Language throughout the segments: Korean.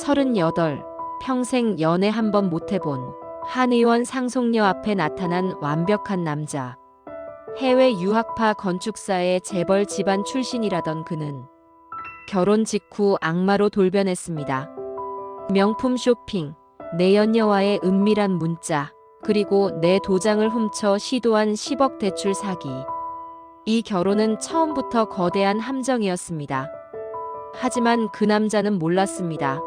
38. 평생 연애 한 번 못 해본 한의원 상속녀 앞에 나타난 완벽한 남자. 해외 유학파 건축사의 재벌 집안 출신이라던 그는 결혼 직후 악마로 돌변했습니다. 명품 쇼핑, 내 연녀와의 은밀한 문자, 그리고 내 도장을 훔쳐 시도한 10억 대출 사기. 이 결혼은 처음부터 거대한 함정이었습니다. 하지만 그 남자는 몰랐습니다.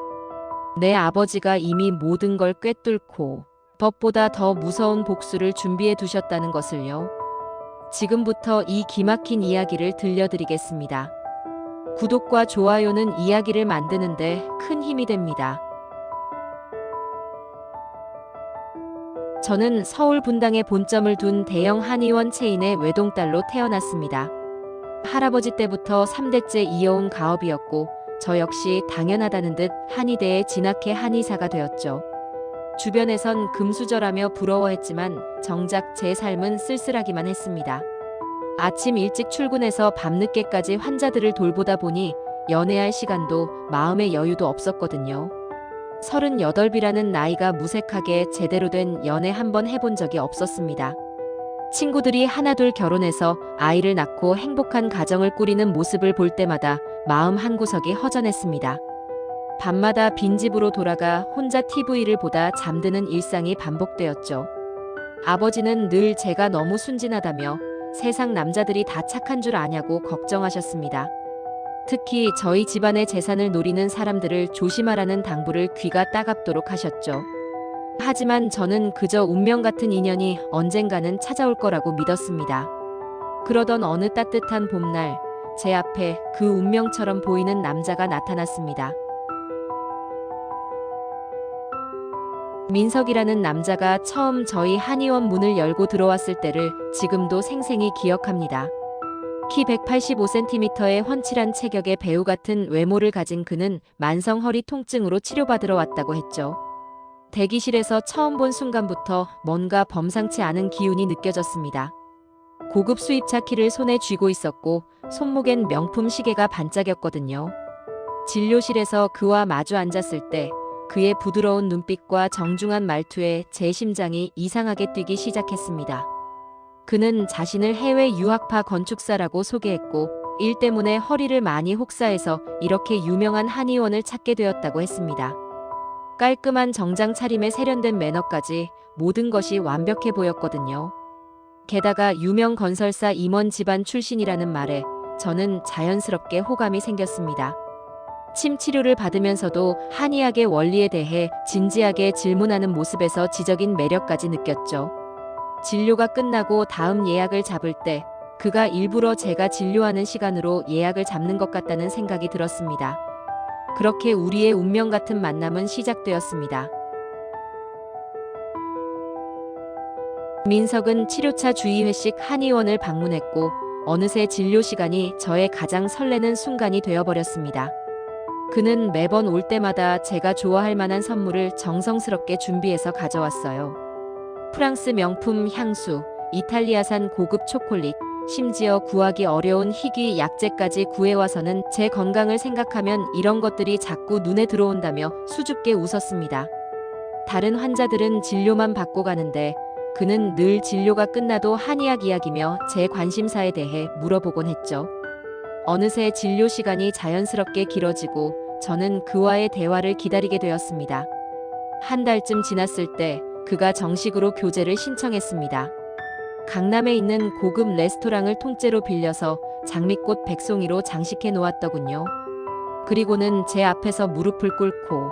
내 아버지가 이미 모든 걸 꿰뚫고 법보다 더 무서운 복수를 준비해 두셨다는 것을요. 지금부터 이 기막힌 이야기를 들려드리겠습니다. 구독과 좋아요는 이야기를 만드는데 큰 힘이 됩니다. 저는 서울 분당에 본점을 둔 대형 한의원 체인의 외동딸로 태어났습니다. 할아버지 때부터 3대째 이어온 가업이었고 저 역시 당연하다는 듯 한의대에 진학해 한의사가 되었죠. 주변에선 금수저라며 부러워했지만 정작 제 삶은 쓸쓸하기만 했습니다. 아침 일찍 출근해서 밤늦게까지 환자들을 돌보다 보니 연애할 시간도 마음의 여유도 없었거든요. 38이라는 나이가 무색하게 제대로 된 연애 한 번 해본 적이 없었습니다. 친구들이 하나둘 결혼해서 아이를 낳고 행복한 가정을 꾸리는 모습을 볼 때마다 마음 한구석이 허전했습니다. 밤마다 빈집으로 돌아가 혼자 TV를 보다 잠드는 일상이 반복되었죠. 아버지는 늘 제가 너무 순진하다며 세상 남자들이 다 착한 줄 아냐고 걱정하셨습니다. 특히 저희 집안의 재산을 노리는 사람들을 조심하라는 당부를 귀가 따갑도록 하셨죠. 하지만 저는 그저 운명 같은 인연이 언젠가는 찾아올 거라고 믿었습니다. 그러던 어느 따뜻한 봄날, 제 앞에 그 운명처럼 보이는 남자가 나타났습니다. 민석이라는 남자가 처음 저희 한의원 문을 열고 들어왔을 때를 지금도 생생히 기억합니다. 키 185cm의 훤칠한 체격의 배우 같은 외모를 가진 그는 만성 허리 통증으로 치료받으러 왔다고 했죠. 대기실에서 처음 본 순간부터 뭔가 범상치 않은 기운이 느껴졌습니다. 고급 수입차 키를 손에 쥐고 있었고 손목엔 명품 시계가 반짝였거든요. 진료실에서 그와 마주 앉았을 때 그의 부드러운 눈빛과 정중한 말투에 제 심장이 이상하게 뛰기 시작했습니다. 그는 자신을 해외 유학파 건축사라고 소개했고 일 때문에 허리를 많이 혹사해서 이렇게 유명한 한의원을 찾게 되었다고 했습니다. 깔끔한 정장 차림에 세련된 매너까지 모든 것이 완벽해 보였거든요. 게다가 유명 건설사 임원 집안 출신이라는 말에 저는 자연스럽게 호감이 생겼습니다. 침 치료를 받으면서도 한의학의 원리에 대해 진지하게 질문하는 모습에서 지적인 매력까지 느꼈죠. 진료가 끝나고 다음 예약을 잡을 때 그가 일부러 제가 진료하는 시간으로 예약을 잡는 것 같다는 생각이 들었습니다. 그렇게 우리의 운명 같은 만남은 시작되었습니다. 민석은 치료차 주의회씩 한의원을 방문했고 어느새 진료 시간이 저의 가장 설레는 순간이 되어버렸습니다. 그는 매번 올 때마다 제가 좋아할 만한 선물을 정성스럽게 준비해서 가져왔어요. 프랑스 명품 향수, 이탈리아산 고급 초콜릿, 심지어 구하기 어려운 희귀 약재까지 구해와서는 제 건강을 생각하면 이런 것들이 자꾸 눈에 들어온다며 수줍게 웃었습니다. 다른 환자들은 진료만 받고 가는데 그는 늘 진료가 끝나도 한의학 이야기며 제 관심사에 대해 물어보곤 했죠. 어느새 진료 시간이 자연스럽게 길어지고 저는 그와의 대화를 기다리게 되었습니다. 한 달쯤 지났을 때 그가 정식으로 교제를 신청했습니다. 강남에 있는 고급 레스토랑을 통째로 빌려서 장미꽃 백송이로 장식해 놓았더군요. 그리고는 제 앞에서 무릎을 꿇고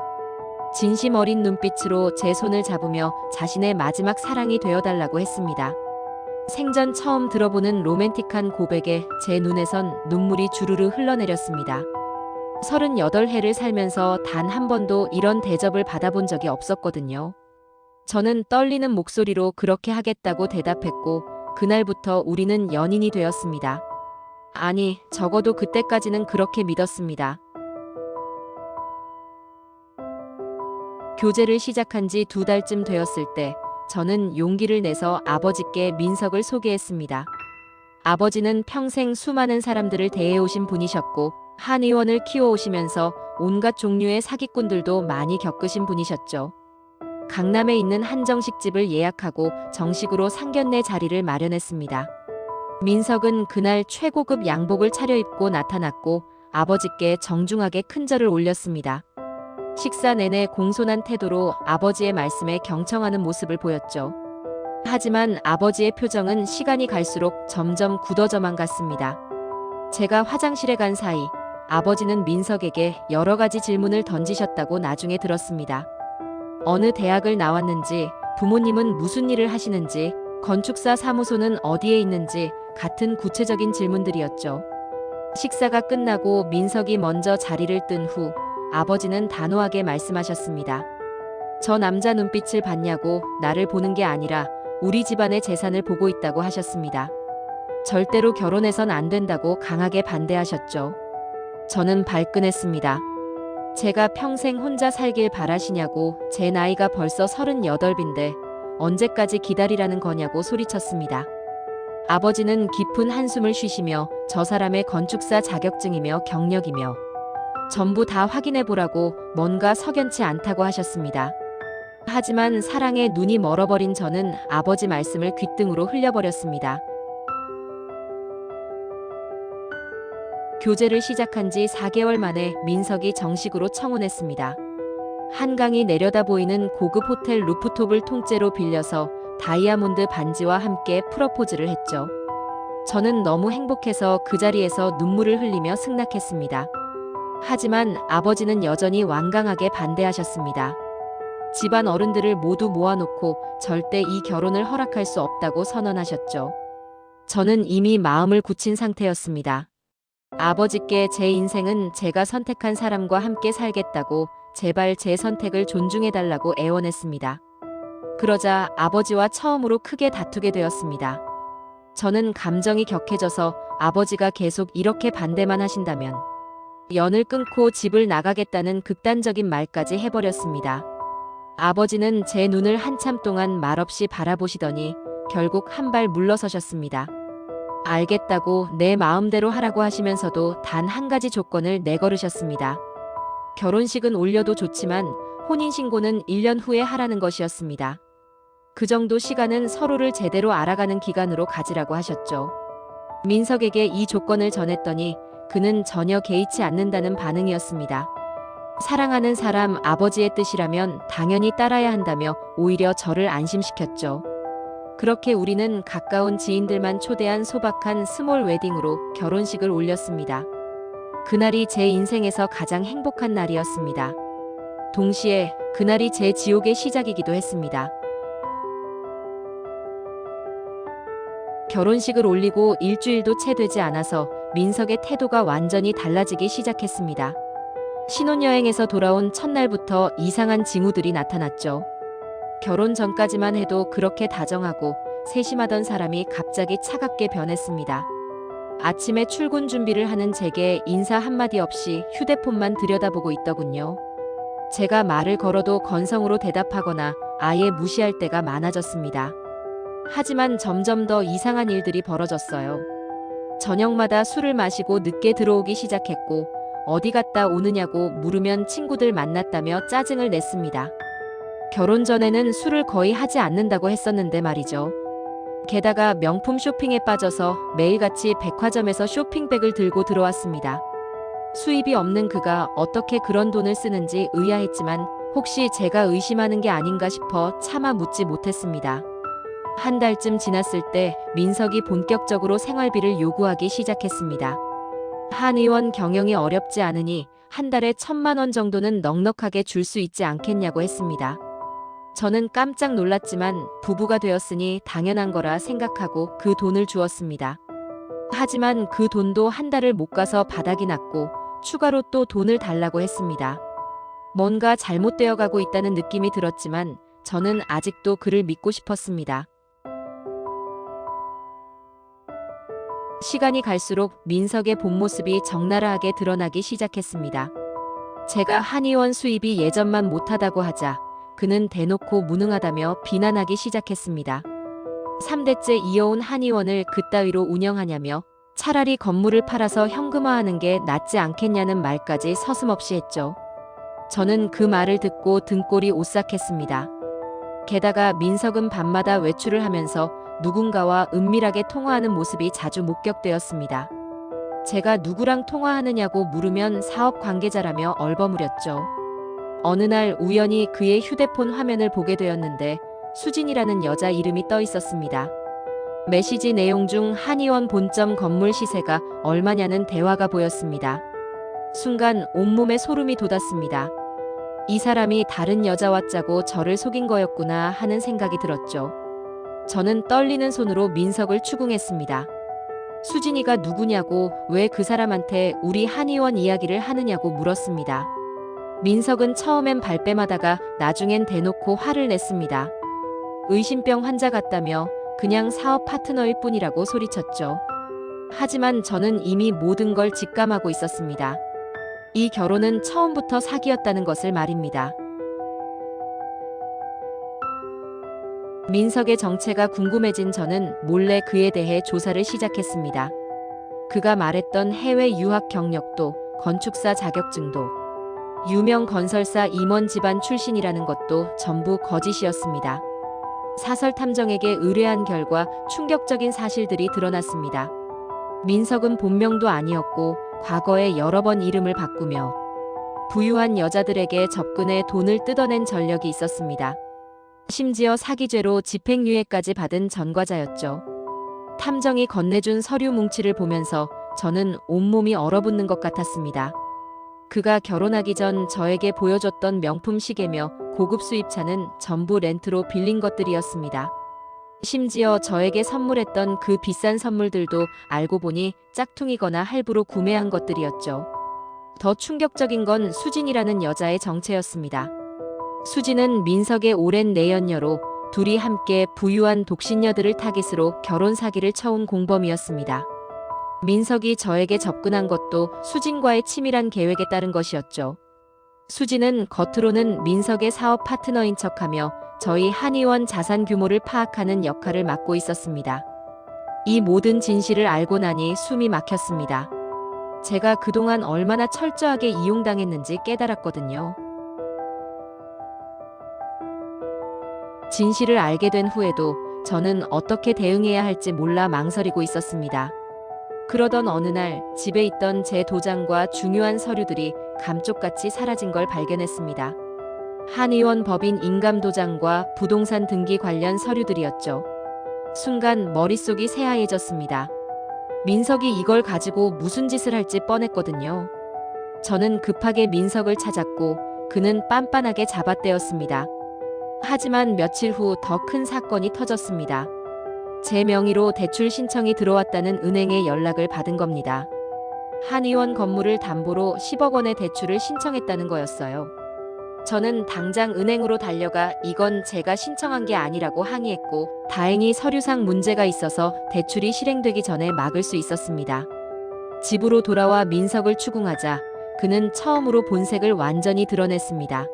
진심 어린 눈빛으로 제 손을 잡으며 자신의 마지막 사랑이 되어달라고 했습니다. 생전 처음 들어보는 로맨틱한 고백에 제 눈에선 눈물이 주르르 흘러내렸습니다. 38해를 살면서 단 한 번도 이런 대접을 받아본 적이 없었거든요. 저는 떨리는 목소리로 그렇게 하겠다고 대답했고 그날부터 우리는 연인이 되었습니다. 아니, 적어도 그때까지는 그렇게 믿었습니다. 교제를 시작한 지 2달쯤 되었을 때 저는 용기를 내서 아버지께 민석을 소개했습니다. 아버지는 평생 수많은 사람들을 대해오신 분이셨고 한의원을 키워오시면서 온갖 종류의 사기꾼들도 많이 겪으신 분이셨죠. 강남에 있는 한정식집을 예약하고 정식으로 상견례 자리를 마련했습니다. 민석은 그날 최고급 양복을 차려입고 나타났고 아버지께 정중하게 큰절을 올렸습니다. 식사 내내 공손한 태도로 아버지의 말씀에 경청하는 모습을 보였죠. 하지만 아버지의 표정은 시간이 갈수록 점점 굳어져만 갔습니다. 제가 화장실에 간 사이 아버지는 민석에게 여러 가지 질문을 던지셨다고 나중에 들었습니다. 어느 대학을 나왔는지, 부모님은 무슨 일을 하시는지, 건축사 사무소는 어디에 있는지 같은 구체적인 질문들이었죠. 식사가 끝나고 민석이 먼저 자리를 뜬 후 아버지는 단호하게 말씀하셨습니다. 저 남자 눈빛을 봤냐고 나를 보는 게 아니라 우리 집안의 재산을 보고 있다고 하셨습니다. 절대로 결혼해선 안 된다고 강하게 반대하셨죠. 저는 발끈했습니다. 제가 평생 혼자 살길 바라시냐고 제 나이가 벌써 38인데 언제까지 기다리라는 거냐고 소리쳤습니다. 아버지는 깊은 한숨을 쉬시며 저 사람의 건축사 자격증이며 경력이며 전부 다 확인해 보라고 뭔가 석연치 않다고 하셨습니다. 하지만 사랑에 눈이 멀어버린 저는 아버지 말씀을 귓등으로 흘려버렸습니다. 교제를 시작한 지 4개월 만에 민석이 정식으로 청혼했습니다. 한강이 내려다 보이는 고급 호텔 루프톱을 통째로 빌려서 다이아몬드 반지와 함께 프러포즈를 했죠. 저는 너무 행복해서 그 자리에서 눈물을 흘리며 승낙했습니다. 하지만 아버지는 여전히 완강하게 반대하셨습니다. 집안 어른들을 모두 모아놓고 절대 이 결혼을 허락할 수 없다고 선언하셨죠. 저는 이미 마음을 굳힌 상태였습니다. 아버지께 제 인생은 제가 선택한 사람과 함께 살겠다고 제발 제 선택을 존중해달라고 애원했습니다. 그러자 아버지와 처음으로 크게 다투게 되었습니다. 저는 감정이 격해져서 아버지가 계속 이렇게 반대만 하신다면 연을 끊고 집을 나가겠다는 극단적인 말까지 해버렸습니다. 아버지는 제 눈을 한참 동안 말없이 바라보시더니 결국 한 발 물러서셨습니다. 알겠다고 내 마음대로 하라고 하시면서도 단 한 가지 조건을 내걸으셨습니다. 결혼식은 올려도 좋지만 혼인신고는 1년 후에 하라는 것이었습니다. 그 정도 시간은 서로를 제대로 알아가는 기간으로 가지라고 하셨죠. 민석에게 이 조건을 전했더니 그는 전혀 개의치 않는다는 반응이었습니다. 사랑하는 사람 아버지의 뜻이라면 당연히 따라야 한다며 오히려 저를 안심시켰죠. 그렇게 우리는 가까운 지인들만 초대한 소박한 스몰 웨딩으로 결혼식을 올렸습니다. 그날이 제 인생에서 가장 행복한 날이었습니다. 동시에 그날이 제 지옥의 시작이기도 했습니다. 결혼식을 올리고 일주일도 채 되지 않아서 민석의 태도가 완전히 달라지기 시작했습니다. 신혼여행에서 돌아온 첫날부터 이상한 징후들이 나타났죠. 결혼 전까지만 해도 그렇게 다정하고 세심하던 사람이 갑자기 차갑게 변했습니다. 아침에 출근 준비를 하는 제게 인사 한마디 없이 휴대폰만 들여다보고 있더군요. 제가 말을 걸어도 건성으로 대답하거나 아예 무시할 때가 많아졌습니다. 하지만 점점 더 이상한 일들이 벌어졌어요. 저녁마다 술을 마시고 늦게 들어오기 시작했고 어디 갔다 오느냐고 물으면 친구들 만났다며 짜증을 냈습니다. 결혼 전에는 술을 거의 하지 않는다고 했었는데 말이죠. 게다가 명품 쇼핑에 빠져서 매일같이 백화점에서 쇼핑백을 들고 들어왔습니다. 수입이 없는 그가 어떻게 그런 돈을 쓰는지 의아했지만 혹시 제가 의심하는 게 아닌가 싶어 차마 묻지 못했습니다. 한 달쯤 지났을 때 민석이 본격적으로 생활비를 요구하기 시작했습니다. 한의원 경영이 어렵지 않으니 한 달에 1,000만 원 정도는 넉넉하게 줄 수 있지 않겠냐고 했습니다. 저는 깜짝 놀랐지만 부부가 되었으니 당연한 거라 생각하고 그 돈을 주었습니다. 하지만 그 돈도 한 달을 못 가서 바닥이 났고 추가로 또 돈을 달라고 했습니다. 뭔가 잘못되어 가고 있다는 느낌이 들었지만 저는 아직도 그를 믿고 싶었습니다. 시간이 갈수록 민석의 본 모습이 적나라하게 드러나기 시작했습니다. 제가 한의원 수입이 예전만 못하다고 하자 그는 대놓고 무능하다며 비난하기 시작했습니다. 3대째 이어온 한의원을 그따위로 운영하냐며 차라리 건물을 팔아서 현금화하는 게 낫지 않겠냐는 말까지 서슴없이 했죠. 저는 그 말을 듣고 등골이 오싹했습니다. 게다가 민석은 밤마다 외출을 하면서 누군가와 은밀하게 통화하는 모습이 자주 목격되었습니다. 제가 누구랑 통화하느냐고 물으면 사업 관계자라며 얼버무렸죠. 어느 날 우연히 그의 휴대폰 화면을 보게 되었는데 수진이라는 여자 이름이 떠 있었습니다. 메시지 내용 중 한의원 본점 건물 시세가 얼마냐는 대화가 보였습니다. 순간 온몸에 소름이 돋았습니다. 이 사람이 다른 여자와 짜고 저를 속인 거였구나 하는 생각이 들었죠. 저는 떨리는 손으로 민석을 추궁했습니다. 수진이가 누구냐고, 왜 그 사람한테 우리 한의원 이야기를 하느냐고 물었습니다. 민석은 처음엔 발뺌하다가 나중엔 대놓고 화를 냈습니다. 의심병 환자 같다며 그냥 사업 파트너일 뿐이라고 소리쳤죠. 하지만 저는 이미 모든 걸 직감하고 있었습니다. 이 결혼은 처음부터 사기였다는 것을 말입니다. 민석의 정체가 궁금해진 저는 몰래 그에 대해 조사를 시작했습니다. 그가 말했던 해외 유학 경력도, 건축사 자격증도, 유명 건설사 임원 집안 출신이라는 것도 전부 거짓이었습니다. 사설 탐정에게 의뢰한 결과 충격적인 사실들이 드러났습니다. 민석은 본명도 아니었고 과거에 여러 번 이름을 바꾸며 부유한 여자들에게 접근해 돈을 뜯어낸 전력이 있었습니다. 심지어 사기죄로 집행유예까지 받은 전과자였죠. 탐정이 건네준 서류 뭉치를 보면서 저는 온몸이 얼어붙는 것 같았습니다. 그가 결혼하기 전 저에게 보여줬던 명품 시계며 고급 수입차는 전부 렌트로 빌린 것들이었습니다. 심지어 저에게 선물했던 그 비싼 선물들도 알고 보니 짝퉁이거나 할부로 구매한 것들이었죠. 더 충격적인 건 수진이라는 여자의 정체였습니다. 수진은 민석의 오랜 내연녀로 둘이 함께 부유한 독신녀들을 타깃으로 결혼 사기를 쳐온 공범이었습니다. 민석이 저에게 접근한 것도 수진과의 치밀한 계획에 따른 것이었죠. 수진은 겉으로는 민석의 사업 파트너인 척하며 저희 한의원 자산 규모를 파악하는 역할을 맡고 있었습니다. 이 모든 진실을 알고 나니 숨이 막혔습니다. 제가 그동안 얼마나 철저하게 이용당했는지 깨달았거든요. 진실을 알게 된 후에도 저는 어떻게 대응해야 할지 몰라 망설이고 있었습니다. 그러던 어느 날 집에 있던 제 도장과 중요한 서류들이 감쪽같이 사라진 걸 발견했습니다. 한의원 법인 인감도장과 부동산 등기 관련 서류들이었죠. 순간 머릿속이 새하얘졌습니다. 민석이 이걸 가지고 무슨 짓을 할지 뻔했거든요. 저는 급하게 민석을 찾았고 그는 빤빤하게 잡아떼었습니다. 하지만 며칠 후 더 큰 사건이 터졌습니다. 제 명의로 대출 신청이 들어왔다는 은행에 연락을 받은 겁니다. 한의원 건물을 담보로 10억 원의 대출을 신청했다는 거였어요. 저는 당장 은행으로 달려가 이건 제가 신청한 게 아니라고 항의했고 다행히 서류상 문제가 있어서 대출이 실행되기 전에 막을 수 있었습니다. 집으로 돌아와 민석을 추궁하자 그는 처음으로 본색을 완전히 드러냈습니다.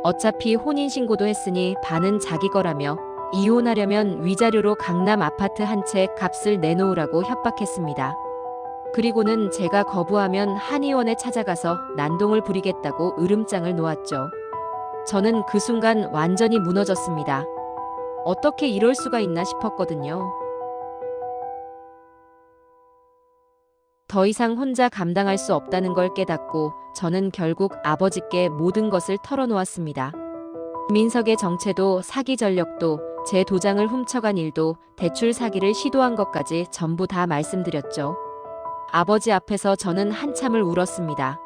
어차피 혼인신고도 했으니 반은 자기 거라며 이혼하려면 위자료로 강남 아파트 한 채 값을 내놓으라고 협박했습니다. 그리고는 제가 거부하면 한의원에 찾아가서 난동을 부리겠다고 으름장을 놓았죠. 저는 그 순간 완전히 무너졌습니다. 어떻게 이럴 수가 있나 싶었거든요. 더 이상 혼자 감당할 수 없다는 걸 깨닫고 저는 결국 아버지께 모든 것을 털어놓았습니다. 민석의 정체도 사기 전력도 제 도장을 훔쳐간 일도 대출 사기를 시도한 것까지 전부 다 말씀드렸죠. 아버지 앞에서 저는 한참을 울었습니다.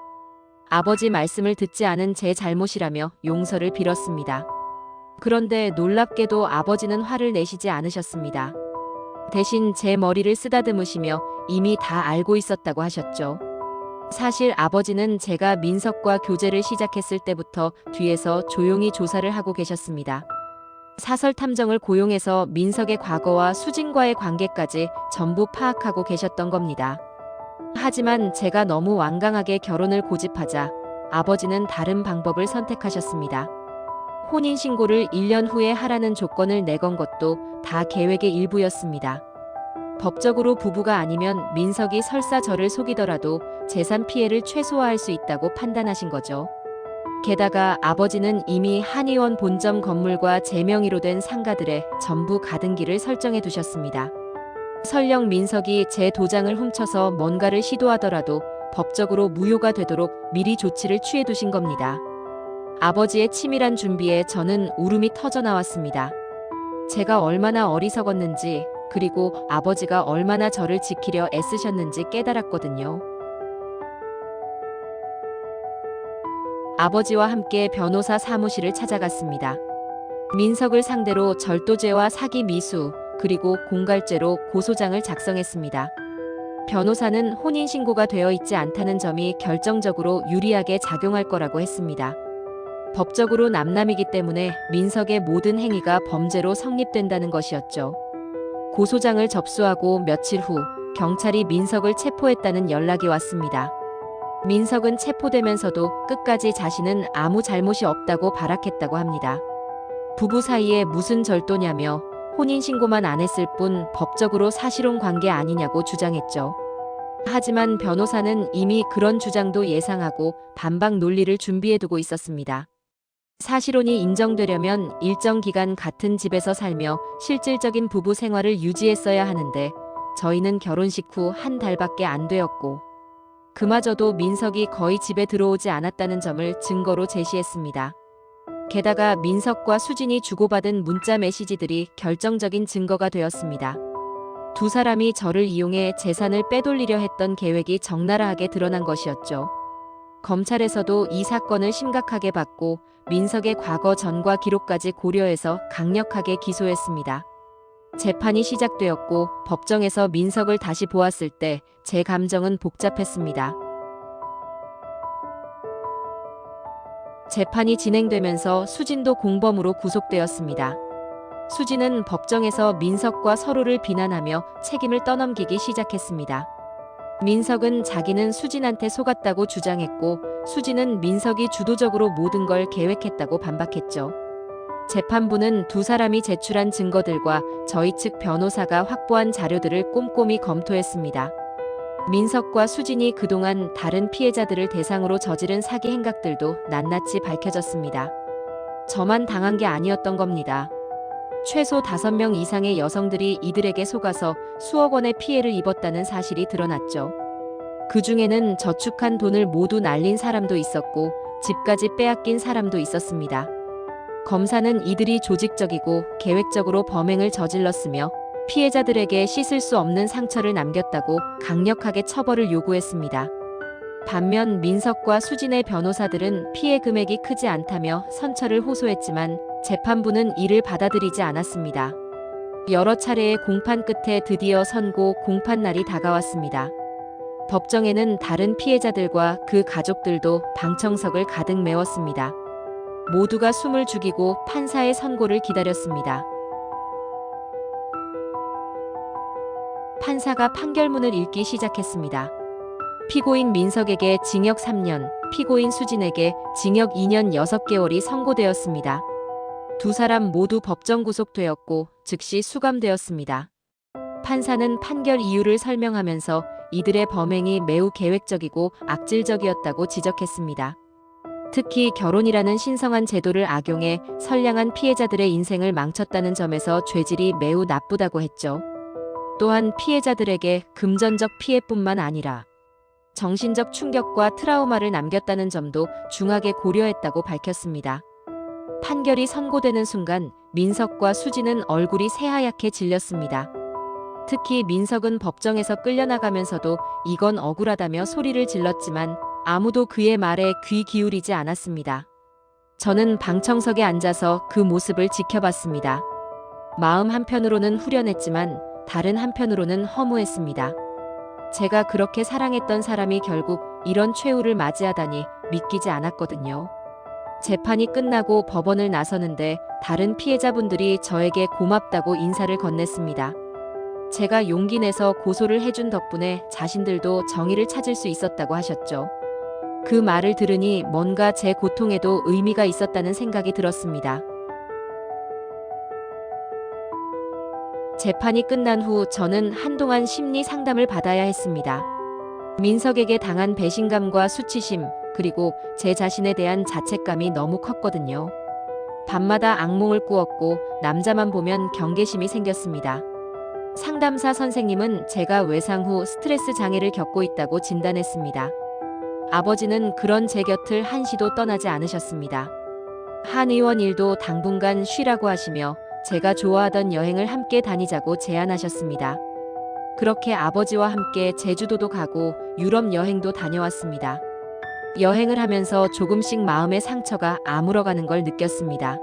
아버지 말씀을 듣지 않은 제 잘못이라며 용서를 빌었습니다. 그런데 놀랍게도 아버지는 화를 내시지 않으셨습니다. 대신 제 머리를 쓰다듬으시며 이미 다 알고 있었다고 하셨죠. 사실 아버지는 제가 민석과 교제를 시작했을 때부터 뒤에서 조용히 조사를 하고 계셨습니다. 사설 탐정을 고용해서 민석의 과거와 수진과의 관계까지 전부 파악하고 계셨던 겁니다. 하지만 제가 너무 완강하게 결혼을 고집하자 아버지는 다른 방법을 선택하셨습니다. 혼인신고를 1년 후에 하라는 조건을 내건 것도 다 계획의 일부였습니다. 법적으로 부부가 아니면 민석이 설사 저를 속이더라도 재산 피해를 최소화할 수 있다고 판단하신 거죠. 게다가 아버지는 이미 한의원 본점 건물과 제 명의로 된 상가들에 전부 가등기를 설정해 두셨습니다. 설령 민석이 제 도장을 훔쳐서 뭔가를 시도하더라도 법적으로 무효가 되도록 미리 조치를 취해 두신 겁니다. 아버지의 치밀한 준비에 저는 울음이 터져 나왔습니다. 제가 얼마나 어리석었는지, 그리고 아버지가 얼마나 저를 지키려 애쓰셨는지 깨달았거든요. 아버지와 함께 변호사 사무실을 찾아갔습니다. 민석을 상대로 절도죄와 사기 미수, 그리고 공갈죄로 고소장을 작성했습니다. 변호사는 혼인신고가 되어 있지 않다는 점이 결정적으로 유리하게 작용할 거라고 했습니다. 법적으로 남남이기 때문에 민석의 모든 행위가 범죄로 성립된다는 것이었죠. 고소장을 접수하고 며칠 후 경찰이 민석을 체포했다는 연락이 왔습니다. 민석은 체포되면서도 끝까지 자신은 아무 잘못이 없다고 발악했다고 합니다. 부부 사이에 무슨 절도냐며 혼인신고만 안 했을 뿐 법적으로 사실혼 관계 아니냐고 주장했죠. 하지만 변호사는 이미 그런 주장도 예상하고 반박 논리를 준비해두고 있었습니다. 사실혼이 인정되려면 일정 기간 같은 집에서 살며 실질적인 부부 생활을 유지했어야 하는데 저희는 결혼식 후 한 달밖에 안 되었고 그마저도 민석이 거의 집에 들어오지 않았다는 점을 증거로 제시했습니다. 게다가 민석과 수진이 주고받은 문자 메시지들이 결정적인 증거가 되었습니다. 두 사람이 저를 이용해 재산을 빼돌리려 했던 계획이 적나라하게 드러난 것이었죠. 검찰에서도 이 사건을 심각하게 봤고 민석의 과거 전과 기록까지 고려해서 강력하게 기소했습니다. 재판이 시작되었고 법정에서 민석을 다시 보았을 때 제 감정은 복잡했습니다. 재판이 진행되면서 수진도 공범으로 구속되었습니다. 수진은 법정에서 민석과 서로를 비난하며 책임을 떠넘기기 시작했습니다. 민석은 자기는 수진한테 속았다고 주장했고 수진은 민석이 주도적으로 모든 걸 계획했다고 반박했죠. 재판부는 두 사람이 제출한 증거들과 저희 측 변호사가 확보한 자료들을 꼼꼼히 검토했습니다. 민석과 수진이 그동안 다른 피해자들을 대상으로 저지른 사기 행각들도 낱낱이 밝혀졌습니다. 저만 당한 게 아니었던 겁니다. 최소 5명 이상의 여성들이 이들에게 속아서 수억 원의 피해를 입었다는 사실이 드러났죠. 그 중에는 저축한 돈을 모두 날린 사람도 있었고 집까지 빼앗긴 사람도 있었습니다. 검사는 이들이 조직적이고 계획적으로 범행을 저질렀으며 피해자들에게 씻을 수 없는 상처를 남겼다고 강력하게 처벌을 요구했습니다. 반면 민석과 수진의 변호사들은 피해 금액이 크지 않다며 선처를 호소했지만 재판부는 이를 받아들이지 않았습니다. 여러 차례의 공판 끝에 드디어 선고 공판날이 다가왔습니다. 법정에는 다른 피해자들과 그 가족들도 방청석을 가득 메웠습니다. 모두가 숨을 죽이고 판사의 선고를 기다렸습니다. 판사가 판결문을 읽기 시작했습니다. 피고인 민석에게 징역 3년, 피고인 수진에게 징역 2년 6개월이 선고되었습니다. 두 사람 모두 법정 구속되었고 즉시 수감되었습니다. 판사는 판결 이유를 설명하면서 이들의 범행이 매우 계획적이고 악질적이었다고 지적했습니다. 특히 결혼이라는 신성한 제도를 악용해 선량한 피해자들의 인생을 망쳤다는 점에서 죄질이 매우 나쁘다고 했죠. 또한 피해자들에게 금전적 피해뿐만 아니라 정신적 충격과 트라우마를 남겼다는 점도 중하게 고려했다고 밝혔습니다. 판결이 선고되는 순간 민석과 수진은 얼굴이 새하얗게 질렸습니다. 특히 민석은 법정에서 끌려나가면서도 이건 억울하다며 소리를 질렀지만 아무도 그의 말에 귀 기울이지 않았습니다. 저는 방청석에 앉아서 그 모습을 지켜봤습니다. 마음 한편으로는 후련했지만 다른 한편으로는 허무했습니다. 제가 그렇게 사랑했던 사람이 결국 이런 최후를 맞이하다니 믿기지 않았거든요. 재판이 끝나고 법원을 나서는데 다른 피해자분들이 저에게 고맙다고 인사를 건넸습니다. 제가 용기 내서 고소를 해준 덕분에 자신들도 정의를 찾을 수 있었다고 하셨죠. 그 말을 들으니 뭔가 제 고통에도 의미가 있었다는 생각이 들었습니다. 재판이 끝난 후 저는 한동안 심리 상담을 받아야 했습니다. 민석에게 당한 배신감과 수치심, 그리고 제 자신에 대한 자책감이 너무 컸거든요. 밤마다 악몽을 꾸었고 남자만 보면 경계심이 생겼습니다. 상담사 선생님은 제가 외상 후 스트레스 장애를 겪고 있다고 진단했습니다. 아버지는 그런 제 곁을 한시도 떠나지 않으셨습니다. 한 의원 일도 당분간 쉬라고 하시며 제가 좋아하던 여행을 함께 다니자고 제안하셨습니다. 그렇게 아버지와 함께 제주도도 가고 유럽 여행도 다녀왔습니다. 여행을 하면서 조금씩 마음의 상처가 아물어가는 걸 느꼈습니다.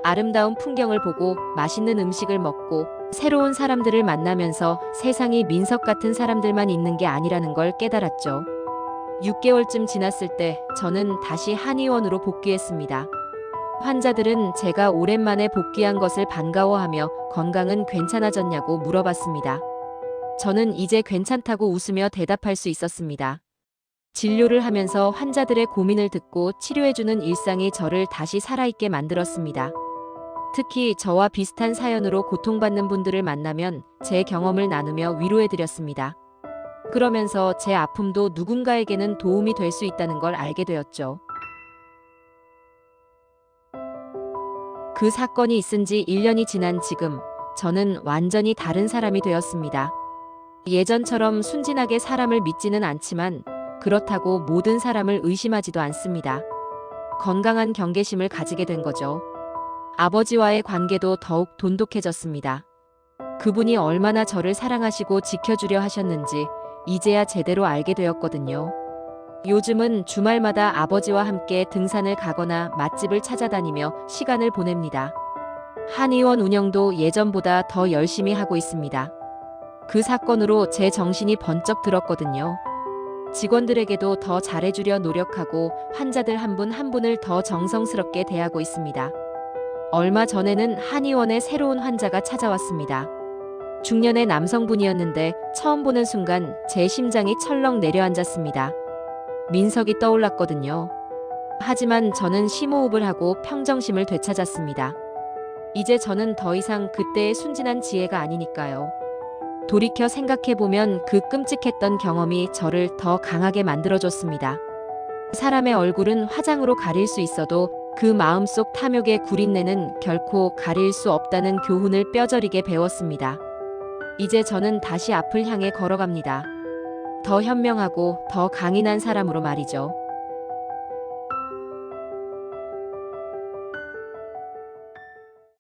아름다운 풍경을 보고 맛있는 음식을 먹고 새로운 사람들을 만나면서 세상이 민석 같은 사람들만 있는 게 아니라는 걸 깨달았죠. 6개월쯤 지났을 때 저는 다시 한의원으로 복귀했습니다. 환자들은 제가 오랜만에 복귀한 것을 반가워하며 건강은 괜찮아졌냐고 물어봤습니다. 저는 이제 괜찮다고 웃으며 대답할 수 있었습니다. 진료를 하면서 환자들의 고민을 듣고 치료해주는 일상이 저를 다시 살아있게 만들었습니다. 특히 저와 비슷한 사연으로 고통받는 분들을 만나면 제 경험을 나누며 위로해드렸습니다. 그러면서 제 아픔도 누군가에게는 도움이 될 수 있다는 걸 알게 되었죠. 그 사건이 있은 지 1년이 지난 지금, 저는 완전히 다른 사람이 되었습니다. 예전처럼 순진하게 사람을 믿지는 않지만 그렇다고 모든 사람을 의심하지도 않습니다. 건강한 경계심을 가지게 된 거죠. 아버지와의 관계도 더욱 돈독해졌습니다. 그분이 얼마나 저를 사랑하시고 지켜주려 하셨는지 이제야 제대로 알게 되었거든요. 요즘은 주말마다 아버지와 함께 등산을 가거나 맛집을 찾아다니며 시간을 보냅니다. 한의원 운영도 예전보다 더 열심히 하고 있습니다. 그 사건으로 제 정신이 번쩍 들었거든요. 직원들에게도 더 잘해주려 노력하고 환자들 한 분 한 분을 더 정성스럽게 대하고 있습니다. 얼마 전에는 한의원에 새로운 환자가 찾아왔습니다. 중년의 남성분이었는데 처음 보는 순간 제 심장이 철렁 내려앉았습니다. 민석이 떠올랐거든요. 하지만 저는 심호흡을 하고 평정심을 되찾았습니다. 이제 저는 더 이상 그때의 순진한 지혜가 아니니까요. 돌이켜 생각해보면 그 끔찍했던 경험이 저를 더 강하게 만들어줬습니다. 사람의 얼굴은 화장으로 가릴 수 있어도 그 마음속 탐욕의 구린내는 결코 가릴 수 없다는 교훈을 뼈저리게 배웠습니다. 이제 저는 다시 앞을 향해 걸어갑니다. 더 현명하고 더 강인한 사람으로 말이죠.